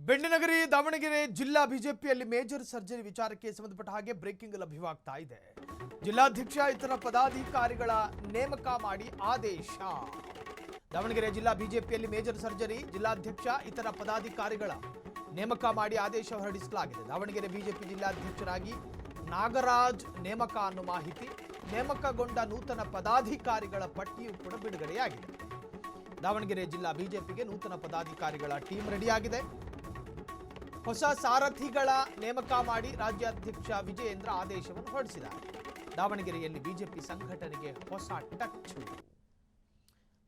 ಬೆಣ್ಣೆನಗರಿ ದಾವಣಗೆರೆ ಜಿಲ್ಲಾ ಬಿಜೆಪಿಯಲ್ಲಿ major surgery ವಿಚಾರಕ್ಕೆ ಸಂಬಂಧಪಟ್ಟ ಹಾಗೆ ಬ್ರೇಕಿಂಗ್ ಲಭ್ಯವಾಗ್ತಾ ಇದೆ. ಜಿಲ್ಲಾಧ್ಯಕ್ಷ ಇತರ ಪದಾಧಿಕಾರಿಗಳ ನೇಮಕ ಮಾಡಿ ಆದೇಶ. ದಾವಣಗೆರೆ ಜಿಲ್ಲಾ ಬಿಜೆಪಿಯಲ್ಲಿ ಮೇಜರ್ ಸರ್ಜರಿ, ಜಿಲ್ಲಾಧ್ಯಕ್ಷ ಇತರ ಪದಾಧಿಕಾರಿಗಳ ನೇಮಕ ಮಾಡಿ ಆದೇಶ ಹೊರಡಿಸಲಾಗಿದೆ. ದಾವಣಗೆರೆ ಬಿಜೆಪಿ ಜಿಲ್ಲಾಧ್ಯಕ್ಷರಾಗಿ ನಾಗರಾಜ್ ನೇಮಕ ಅನ್ನೋ ಮಾಹಿತಿ. ನೇಮಕಗೊಂಡ ನೂತನ ಪದಾಧಿಕಾರಿಗಳ ಪಟ್ಟಿಯೂ ಕೂಡ ಬಿಡುಗಡೆಯಾಗಿದೆ. ದಾವಣಗೆರೆ ಜಿಲ್ಲಾ ಬಿಜೆಪಿಗೆ ನೂತನ ಪದಾಧಿಕಾರಿಗಳ ಟೀಮ್ ರೆಡಿಯಾಗಿದೆ. ಹೊಸ ಸಾರಥಿಗಳ ನೇಮಕ ಮಾಡಿ ರಾಜ್ಯಾಧ್ಯಕ್ಷ ವಿಜಯೇಂದ್ರ ಆದೇಶವನ್ನು ಹೊರಡಿಸಿದ್ದಾರೆ. ದಾವಣಗೆರೆಯಲ್ಲಿ ಬಿಜೆಪಿ ಸಂಘಟನೆಗೆ ಹೊಸ ಟಚ್.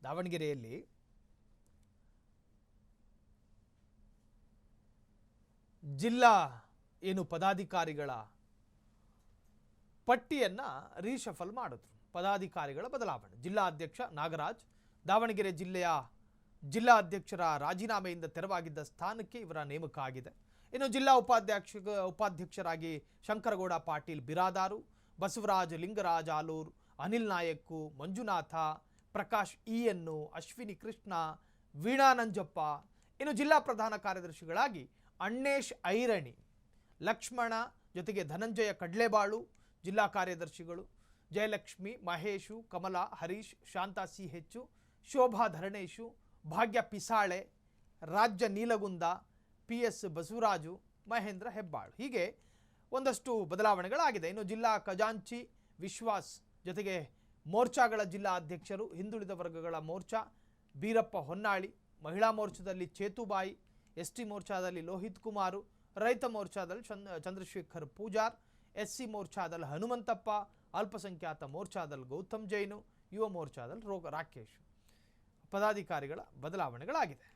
ದಾವಣಗೆರೆಯಲ್ಲಿ ಜಿಲ್ಲಾ ಪದಾಧಿಕಾರಿಗಳ ಪಟ್ಟಿಯನ್ನ ರೀಶಫಲ್ ಮಾಡಿದ್ರು. ಪದಾಧಿಕಾರಿಗಳ ಬದಲಾವಣೆ. ಜಿಲ್ಲಾಧ್ಯಕ್ಷ ನಾಗರಾಜ್, ದಾವಣಗೆರೆ ಜಿಲ್ಲೆಯ ಜಿಲ್ಲಾ ಅಧ್ಯಕ್ಷರ ರಾಜೀನಾಮೆಯಿಂದ ತೆರವಾಗಿದ್ದ ಸ್ಥಾನಕ್ಕೆ ಇವರ ನೇಮಕ ಆಗಿದೆ. ಇನ್ನು ಜಿಲ್ಲಾ ಉಪಾಧ್ಯಕ್ಷರಾಗಿ ಶಂಕರಗೌಡ ಪಾಟೀಲ್ ಬಿರಾದಾರು, ಬಸವರಾಜ್ ಲಿಂಗರಾಜ್ ಆಲೂರ್, ಅನಿಲ್ ನಾಯಕ್, ಮಂಜುನಾಥ, ಪ್ರಕಾಶ್ ಇಎನ್ನು, ಅಶ್ವಿನಿ ಕೃಷ್ಣ, ವೀಣಾ ನಂಜಪ್ಪ. ಇನ್ನು ಜಿಲ್ಲಾ ಪ್ರಧಾನ ಕಾರ್ಯದರ್ಶಿಗಳಾಗಿ ಅಣ್ಣೇಶ್ ಐರಣಿ, ಲಕ್ಷ್ಮಣ ಜೊತೆಗೆ ಧನಂಜಯ ಕಡ್ಲೆಬಾಳು. ಜಿಲ್ಲಾ ಕಾರ್ಯದರ್ಶಿಗಳು ಜಯಲಕ್ಷ್ಮಿ, ಮಹೇಶು, ಕಮಲಾ, ಹರೀಶ್, ಶಾಂತಾ ಸಿಹೆಚ್ಚು, ಶೋಭಾ ಧರಣೇಶು, ಭಾಗ್ಯ ಪಿಸಾಳೆ, ರಾಜ್ಯ ನೀಲಗುಂದ, PS ಬಸವರಾಜು, ಮಹೇಂದ್ರ ಹೆಬ್ಬಾಳ್. ಹೀಗೆ ಒಂದಷ್ಟು ಬದಲಾವಣೆಗಳಾಗಿದೆ. ಇನ್ನು ಜಿಲ್ಲಾ ಖಜಾಂಚಿ ವಿಶ್ವಾಸ್ ಜೊತೆಗೆ ಮೋರ್ಚಾಗಳ ಜಿಲ್ಲಾ ಅಧ್ಯಕ್ಷರು, ಹಿಂದುಳಿದ ವರ್ಗಗಳ ಮೋರ್ಚಾ ಬೀರಪ್ಪ ಹೊನ್ನಾಳಿ, ಮಹಿಳಾ ಮೋರ್ಚಾದಲ್ಲಿ ಚೇತುಬಾಯಿ, ST ಮೋರ್ಚಾದಲ್ಲಿ ಲೋಹಿತ್ ಕುಮಾರು, ರೈತ ಮೋರ್ಚಾದಲ್ಲಿ ಚಂದ್ರಶೇಖರ್ ಪೂಜಾರ್, SC ಮೋರ್ಚಾದಲ್ಲಿ ಹನುಮಂತಪ್ಪ, ಅಲ್ಪಸಂಖ್ಯಾತ ಮೋರ್ಚಾದಲ್ಲಿ ಗೌತಮ್ ಜೈನು, ಯುವ ಮೋರ್ಚಾದಲ್ಲಿ ರಾಕೇಶ್. ಪದಾಧಿಕಾರಿಗಳ ಬದಲಾವಣೆಗಳಾಗಿದೆ.